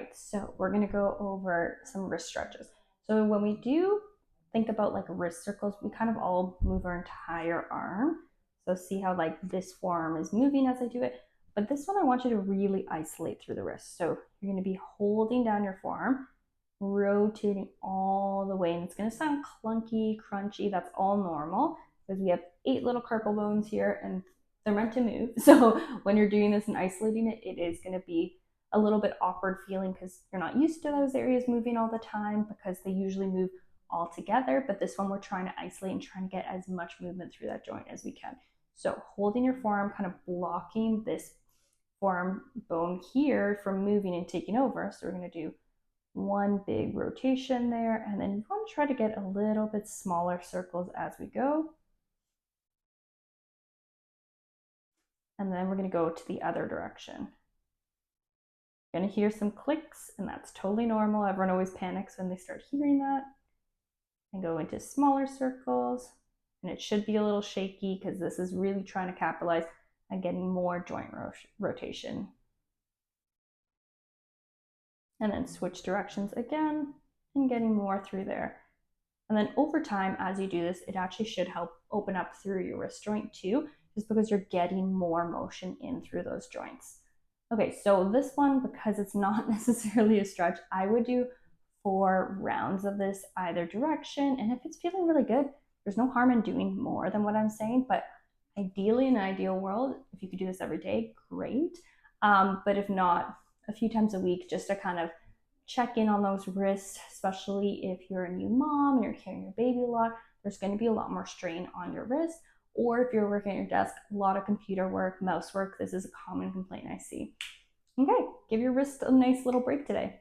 right, so we're gonna go over some wrist stretches. So when we do think about like wrist circles, we kind of all move our entire arm. So see how like this forearm is moving as I do it. But this one I want you to really isolate through the wrist. So you're gonna be holding down your forearm, rotating all the way. And it's gonna sound clunky, crunchy, that's all normal because we have 8 little carpal bones here and they're meant to move. So when you're doing this and isolating it, it is gonna be a little bit awkward feeling because you're not used to those areas moving all the time because they usually move all together. But this one we're trying to isolate and trying to get as much movement through that joint as we can. So holding your forearm, kind of blocking this forearm bone here from moving and taking over. So we're going to do one big rotation there, and then you want to try to get a little bit smaller circles as we go. And then we're going to go to the other direction. You're going to hear some clicks, and that's totally normal. Everyone always panics when they start hearing that. And go into smaller circles, and it should be a little shaky because this is really trying to capitalize on getting more joint rotation. And then switch directions again and getting more through there. And then over time, as you do this, it actually should help open up through your wrist joint too, just because you're getting more motion in through those joints. Okay, so this one, because it's not necessarily a stretch, I would do 4 rounds of this either direction. And if it's feeling really good, there's no harm in doing more than what I'm saying. But ideally, in an ideal world, if you could do this every day, great. But if not, a few times a week, just to kind of check in on those wrists, especially if you're a new mom and you're carrying your baby a lot, there's going to be a lot more strain on your wrist. Or if you're working at your desk, a lot of computer work, mouse work, this is a common complaint I see. Okay, give your wrist a nice little break today.